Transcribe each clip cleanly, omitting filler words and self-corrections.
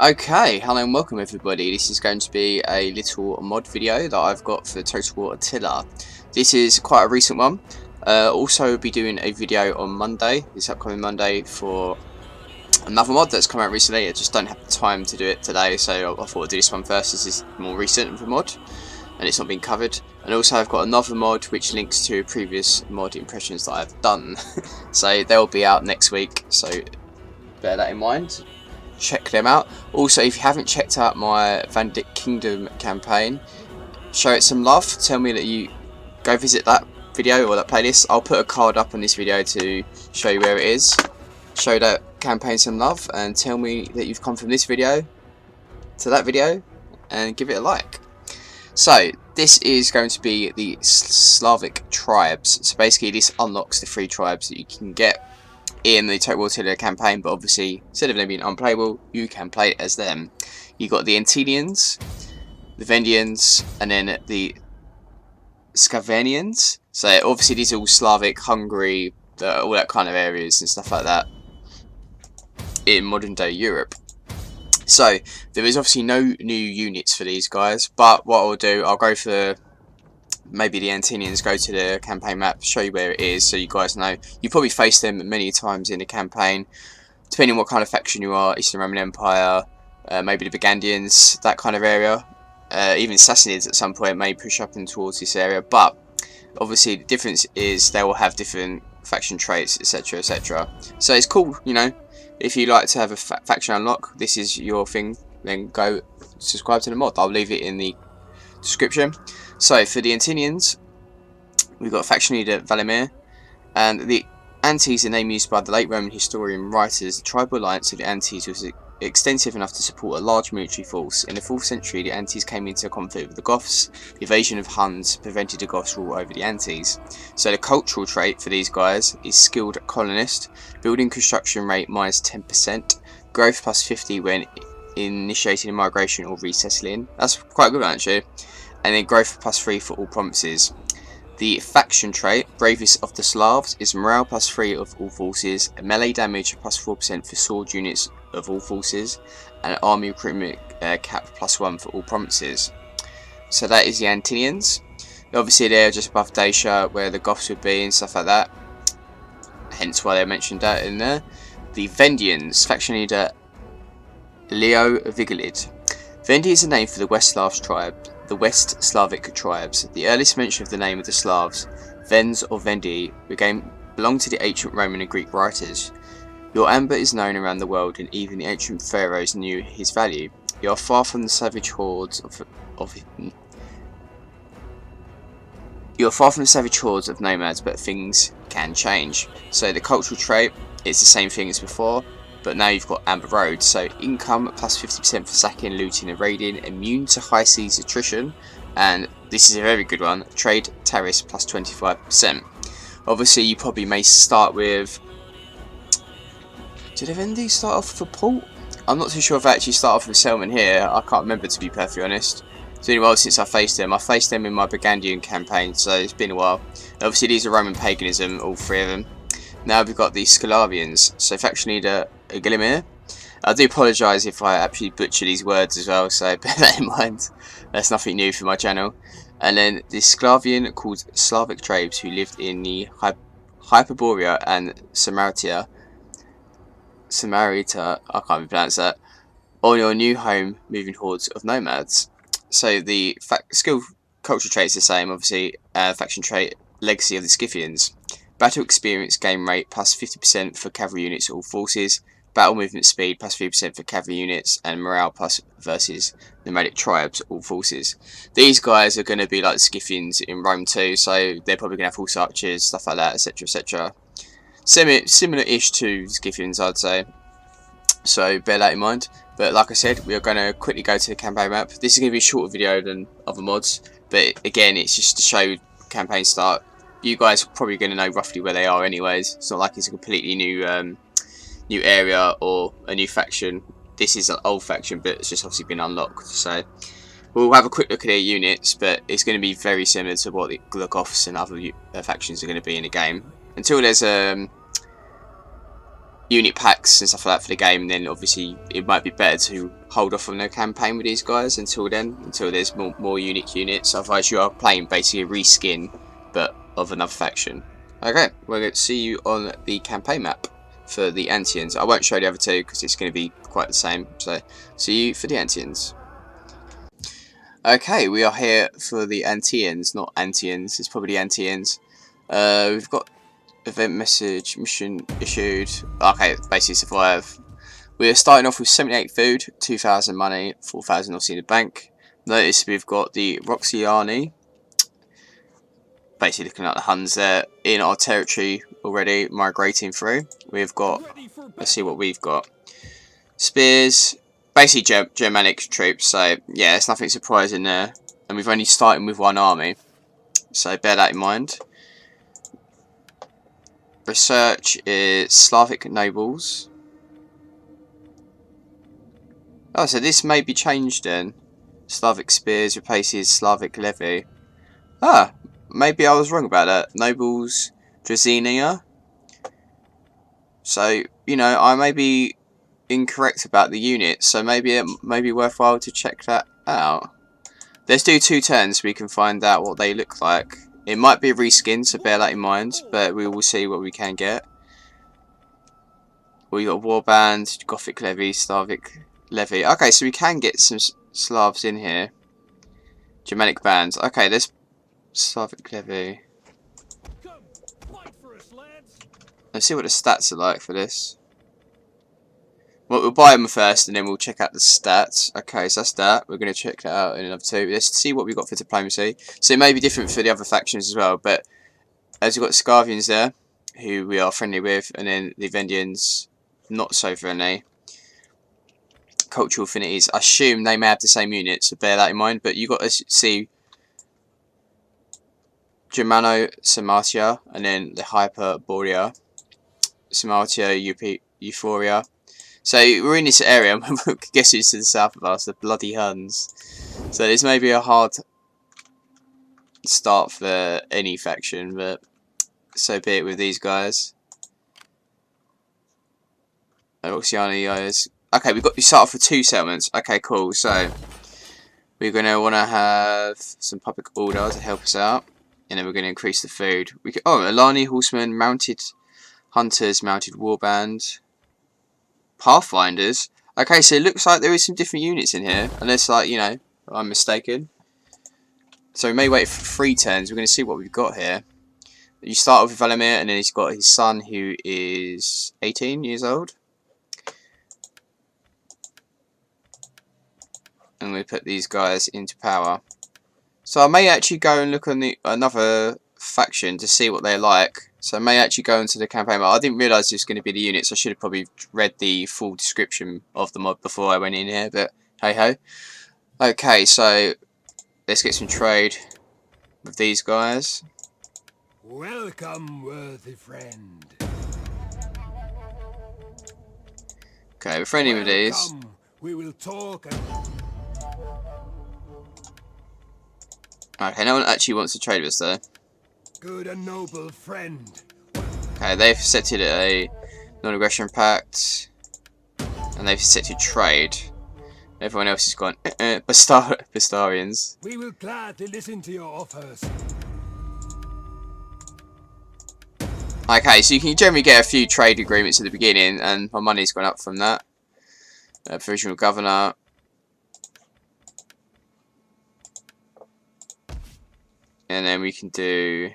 Okay, hello and welcome everybody. This is going to be a little mod video that I've got for Total War Attila. This is quite a recent one. Also, we'll be doing a video on Monday, this upcoming Monday, for another mod that's come out recently. I just don't have the time to do it today, so I thought I'd do this one first. This is more recent of a mod, and it's not been covered. And also I've got another mod which links to previous mod impressions that I've done. So they'll be out next week, so bear that in mind. Check them out. Also, if you haven't checked out my Vandit Kingdom campaign, show it some love. Tell me that you go visit that video or that playlist. I'll put a card up on this video to show you where it is. Show that campaign some love and tell me that you've come from this video to that video and give it a like. So this is going to be the Slavic Tribes. So basically this unlocks the 3 tribes that you can get in the Total War Attila campaign, but obviously instead of them being unplayable, you can play it as them. You got the Antilians, the Vendians, and then the Scavenians. So obviously these are all Slavic, Hungary, all that kind of areas and stuff like that in modern day Europe. So there is obviously no new units for these guys, but what I'll do, I'll go for maybe the Antinians, go to the campaign map, show you where it is so you guys know. You probably faced them many times in the campaign, depending on what kind of faction you are. Eastern Roman Empire, maybe the Burgundians, that kind of area. Even Sassanids at some point may push up and towards this area, but obviously the difference is they will have different faction traits, etc, etc. So it's cool, you know, if you like to have a faction unlock, this is your thing, then go subscribe to the mod. I'll leave it in the description. So for the Antinians, we've got faction leader Valimir, and the Antes, a name used by the late Roman historian and writers. The tribal alliance of the Antes was extensive enough to support a large military force. In the 4th century, the Antes came into conflict with the Goths. The invasion of Huns prevented the Goths' rule over the Antes. So the cultural trait for these guys is skilled colonist, building construction rate minus 10%, growth plus 50 when initiating a migration or resettling. That's quite a good one actually. And then growth plus 3 for all provinces. The faction trait, bravest of the Slavs, is morale plus 3 of all forces, melee damage plus 4% for sword units of all forces, and army recruitment cap plus 1 for all provinces. So that is the Antinians. Obviously they're just above Dacia where the Goths would be and stuff like that, hence why they mentioned that in there. The Vendians, faction leader Leo Vigilid. Vendi is a name for the West Slav tribe. The West Slavic Tribes. The earliest mention of the name of the Slavs, Vens or Vendi, belonged to the ancient Roman and Greek writers. Your amber is known around the world, and even the ancient pharaohs knew his value. You are far from the savage hordes of nomads, but things can change. So the cultural trait, it's the same thing as before, but now you've got Amber Road. So income plus 50% for sacking, looting and raiding, immune to high seas attrition, and this is a very good one, trade tariffs plus 25%. Obviously you probably may start with, did Avendi start off for port? I'm not too sure if I actually start off with Selman here, I can't remember to be perfectly honest. It's been a while since I faced them. I faced them in my Burgundian campaign, so it's been a while. Obviously these are Roman paganism, all 3 of them. Now we've got the Scalavians, so faction leader Glimmer. I do apologise if I actually butcher these words as well, so bear that in mind. That's nothing new for my channel. And then the Sclavian called Slavic Tribes who lived in the Hyperborea and Samarita, I can't even pronounce that, on your new home moving hordes of nomads. So the skill culture trait is the same, obviously. Faction trait, legacy of the Scythians. Battle experience gain rate plus 50% for cavalry units all forces, battle movement speed plus 3% for cavalry units, and morale plus versus nomadic tribes all forces. These guys are going to be like the Scythians in Rome too, so they're probably going to have horse archers, stuff like that, etc, etc. Similar-ish to Scythians, I'd say, so bear that in mind. But like I said, we are going to quickly go to the campaign map. This is going to be a shorter video than other mods, but again it's just to show campaign start. You guys are probably going to know roughly where they are anyways. It's not like it's a completely new area or a new faction. This is an old faction, but it's just obviously been unlocked. So we'll have a quick look at their units, but it's going to be very similar to what the Goths and other factions are going to be in the game. Until there's unit packs and stuff like that for the game, then obviously it might be better to hold off on the campaign with these guys until then, until there's more unique units. Otherwise you are playing basically a reskin but of another faction. Okay, we're going to see you on the campaign map for the Antians. I won't show the other two because it's going to be quite the same, so see you for the Antians. Okay, we are here for the Antians, not Antians, it's probably Antians. We've got event message, mission issued. Okay, basically survive. We're starting off with 78 food, 2,000 money, 4,000 obviously in the bank. Notice we've got the Roxiani, basically looking at the Huns there, in our territory already, migrating through. We've got, let's see what we've got. Spears, basically Germanic troops, so yeah, it's nothing surprising there. And we've only started with one army, so bear that in mind. Research is Slavic nobles. Oh, so this may be changed then. Slavic spears replaces Slavic levy. Ah, maybe I was wrong about that. Nobles Drazinia. So, you know, I may be incorrect about the unit, so maybe it may be worthwhile to check that out. Let's do 2 turns so we can find out what they look like. It might be a reskin, so bear that in mind, but we will see what we can get. We got Warband, Gothic Levy, Slavic Levy. Okay, so we can get some Slavs in here. Germanic bands. Okay, there's Slavic Levy. Let's see what the stats are like for this. Well, we'll buy them first and then we'll check out the stats. Okay, so that's that. We're going to check that out in another 2. Let's see what we've got for diplomacy. So it may be different for the other factions as well, but as we've got the Scavians there, who we are friendly with, and then the Vendians, not so friendly. Cultural affinities. I assume they may have the same units, so bear that in mind, but you've got to see Germano-Sarmatia, and then the Hyperborea-Sarmatia Euphoria. So we're in this area, and guess who's to the south of us? The bloody Huns. So this may be a hard start for any faction, but so be it with these guys. Oxiani guys. Okay, we start off with 2 settlements. Okay, cool. So we're gonna want to have some public order to help us out, and then we're gonna increase the food. Alani horsemen, mounted hunters, mounted warband. Pathfinders. Okay, so it looks like there is some different units in here, unless, like, you know, I'm mistaken. So we may wait for 3 turns. We're going to see what we've got here. You start off with Valimir, and then he's got his son, who is 18 years old. And we put these guys into power. So I may actually go and look on another faction to see what they're like. So I may actually go into the campaign. I didn't realise this was going to be the units. I should have probably read the full description of the mod before I went in here, but hey ho. Okay, so let's get some trade with these guys. Welcome, worthy friend. Okay, we're friendly with these. We will talk. Okay, no one actually wants to trade with us though. Good and noble friend. Okay, they've accepted a non-aggression pact, and they've accepted trade. Everyone else has gone Bastarians. We will gladly listen to your offers. Okay, so you can generally get a few trade agreements at the beginning, and my money's gone up from that. Provisional governor. And then we can do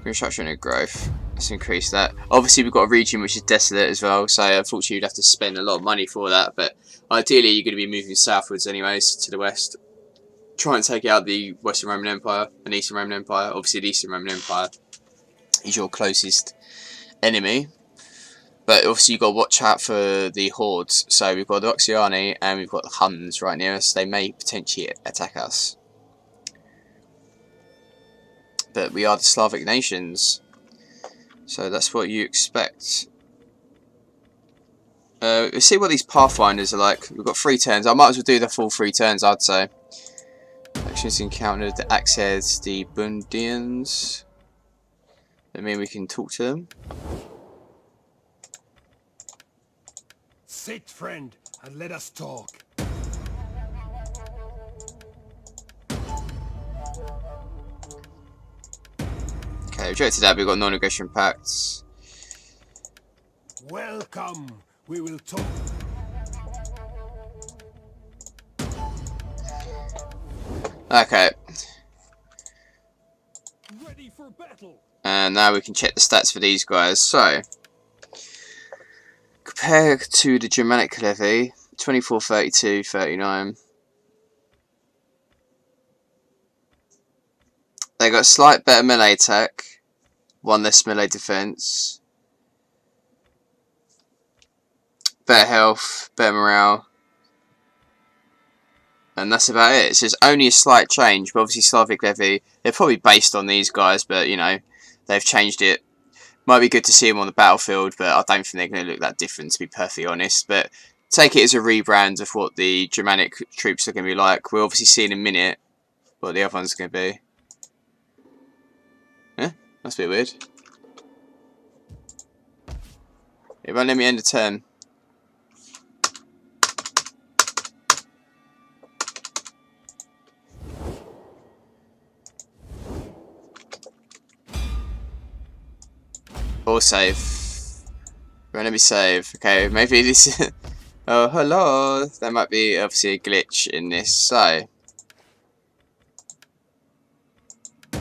construction and growth. Let's increase that. Obviously we've got a region which is desolate as well, so unfortunately you'd have to spend a lot of money for that, but ideally you're going to be moving southwards anyways, to the west. Try and take out the Western Roman Empire and Eastern Roman Empire. Obviously the Eastern Roman Empire is your closest enemy, but obviously you've got to watch out for the hordes. So we've got the Oxiani and we've got the Huns right near us. They may potentially attack us. But we are the Slavic nations, so that's what you expect. Let's see what these Pathfinders are like. We've got 3 turns. I might as well do the full 3 turns, I'd say. Actions encountered, the Axes, the Bundians. I mean, we can talk to them. Sit, friend, and let us talk. Okay, rejected that. We've got non-aggression pacts. Welcome. We will talk. Okay. Ready for battle. And now we can check the stats for these guys. So, compared to the Germanic levy, 24, 32, 39. They got slight better melee attack, one less melee defense, better health, better morale, and that's about it. So it's only a slight change, but obviously Slavic levy, they're probably based on these guys, but you know, they've changed it. Might be good to see them on the battlefield, but I don't think they're going to look that different, to be perfectly honest. But take it as a rebrand of what the Germanic troops are going to be like. We'll obviously see in a minute what the other one's going to be. Yeah, that's a bit weird. It won't let me end a turn. Or save. Won't let me save. Okay, maybe this is... Oh, hello! There might be obviously a glitch in this. So...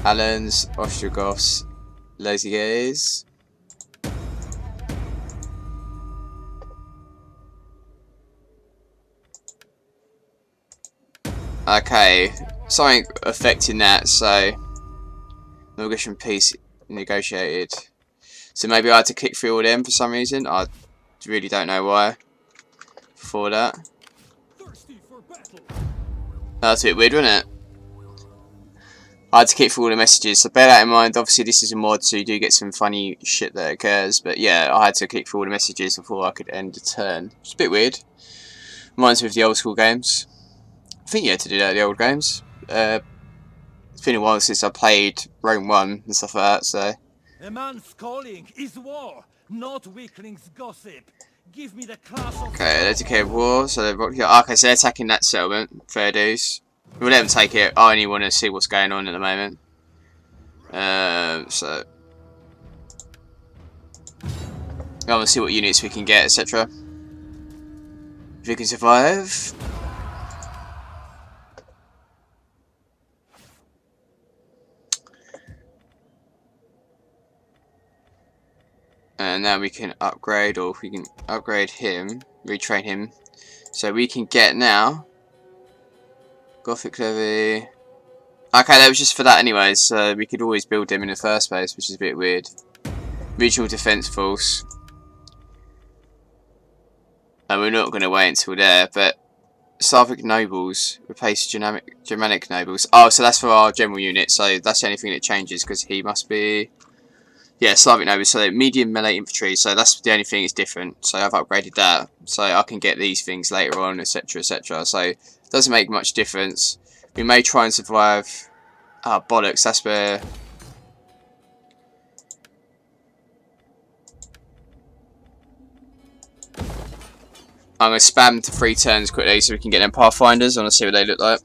Alans, Ostrogoths, Lesiers. Okay, something affecting that, so... Negotiation peace negotiated. So maybe I had to kick through all them for some reason. I really don't know why. Before that. That's a bit weird, wasn't it? I had to kick through all the messages, so bear that in mind. Obviously this is a mod, so you do get some funny shit that occurs. But yeah, I had to kick through all the messages before I could end the turn. It's a bit weird. Reminds me of the old school games. I think you had to do that in the old games. It's been a while since I played Rome 1 and stuff like that, so... A man's calling is war, not weaklings gossip. Give me the class of... Okay, they declared war, so they've... Okay, so they're attacking that settlement. Fair dues. We'll let them take it. I only want to see what's going on at the moment. So... I want to see what units we can get, etc. If we can survive... And now we can upgrade, or we can upgrade him, retrain him. So we can get now Gothic levy. Okay, that was just for that anyways, so we could always build him in the first place, which is a bit weird. Regional defense force. And we're not going to wait until there, but Slavic nobles replace Germanic nobles. Oh, so that's for our general unit, so that's the only thing that changes, because he must be... Yeah, Slavic nobles, so medium melee infantry, so that's the only thing that's different. So I've upgraded that, so I can get these things later on, etc, etc. So it doesn't make much difference. We may try and survive... Ah, bollocks, that's where... I'm going to spam to 3 turns quickly so we can get them pathfinders. I want to see what they look like.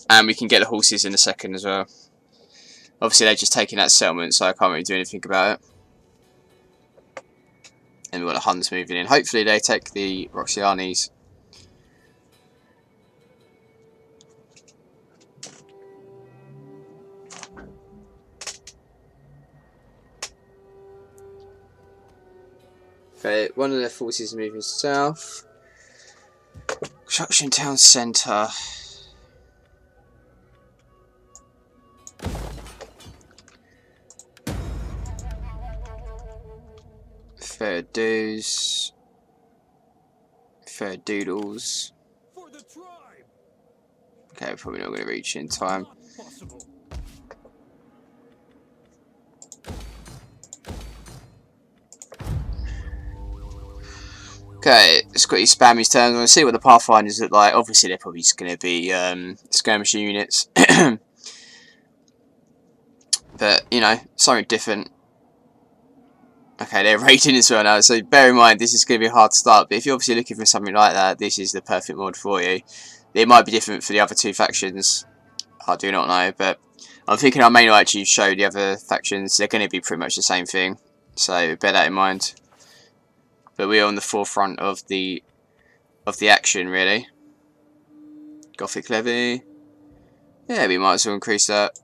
And we can get the horses in a second as well. Obviously they're just taking that settlement, so I can't really do anything about it. And we've got the Huns moving in. Hopefully they take the Roxianis. Okay, one of their forces is moving south. Construction town centre. Fair dues. Fair doodles. Okay, we're probably not going to reach in time. Okay, let's quickly spam his turns. I want to see what the pathfinders look like. Obviously, they're probably just going to be skirmisher units. But, you know, something different. Okay, they're raiding as well now, so bear in mind this is going to be a hard start, but if you're obviously looking for something like that, this is the perfect mod for you. It might be different for the other two factions, I do not know, but I'm thinking I may not actually show the other factions. They're going to be pretty much the same thing, so bear that in mind. But we're on the forefront of the action, really. Gothic levy. Yeah, we might as well increase that.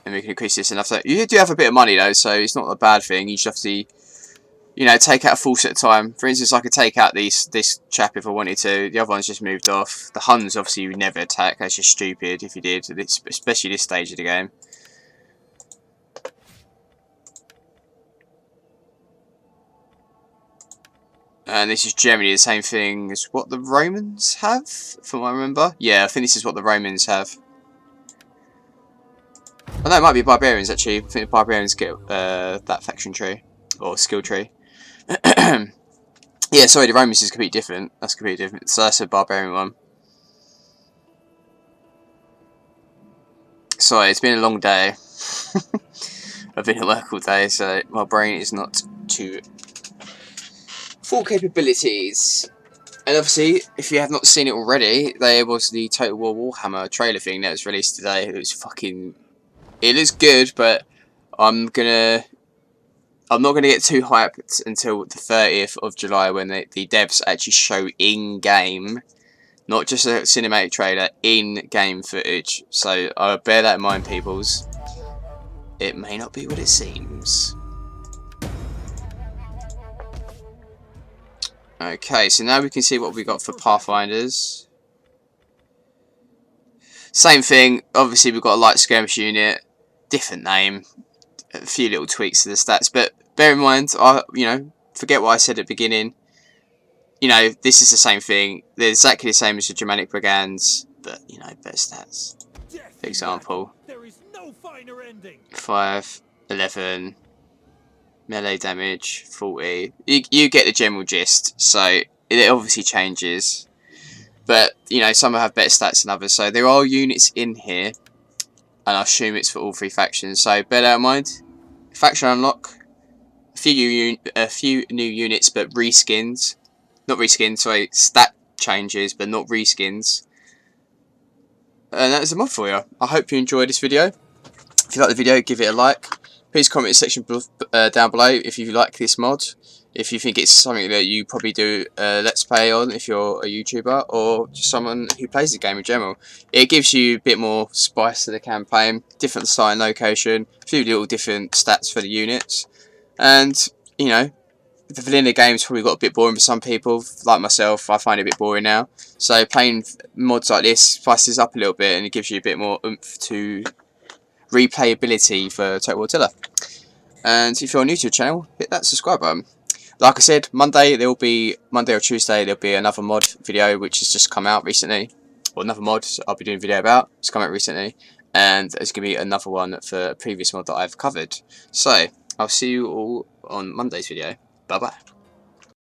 And we can increase this enough. So you do have a bit of money though, so it's not a bad thing. You just have to, you know, take out a full set of time. For instance, I could take out this chap if I wanted to. The other one's just moved off. The Huns obviously you would never attack. That's just stupid if you did, especially this stage of the game. And this is generally the same thing as what the Romans have, from what I remember. Yeah, I think this is what the Romans have. Oh no, it might be barbarians actually. I think the barbarians get that faction tree or skill tree. Yeah, sorry, the Romans is completely different. That's completely different. So that's a barbarian one. Sorry, it's been a long day. I've been at work all day, so my brain is not to full capabilities. And obviously, if you have not seen it already, there was the Total War Warhammer trailer thing that was released today. It was fucking... It looks good, but I'm not gonna get too hyped until the 30th of July when the devs actually show in-game, not just a cinematic trailer, in-game footage. So bear that in mind, peoples. It may not be what it seems. Okay, so now we can see what we got for Pathfinders. Same thing. Obviously, we've got a light skirmish unit. Different name, a few little tweaks to the stats, but bear in mind, forget what I said at the beginning. You know, this is the same thing. They're exactly the same as the Germanic Brigands, but you know, better stats. For example, There is no finer ending. 5, 11, melee damage, 40. You get the general gist. So it obviously changes, but you know, some have better stats than others. So there are units in here. And I assume it's for all three factions. So bear that in mind. Faction unlock. A few new units, but reskins. Not reskins, sorry. Stat changes, but not reskins. And that is a mod for you. I hope you enjoyed this video. If you like the video, give it a like. Please comment in the section down below if you like this mod. If you think it's something that you probably do let's play on if you're a YouTuber or just someone who plays the game in general. It gives you a bit more spice to the campaign, different starting location, a few little different stats for the units, and you know, the vanilla game's probably got a bit boring for some people, like myself. I find it a bit boring now, so playing mods like this spices up a little bit and it gives you a bit more oomph to replayability for Total War Attila. And if you're new to the channel, hit that subscribe button. Like I said, Monday or Tuesday there'll be another mod video which has just come out recently. Or another mod I'll be doing a video about. It's come out recently. And there's going to be another one for a previous mod that I've covered. So, I'll see you all on Monday's video. Bye bye.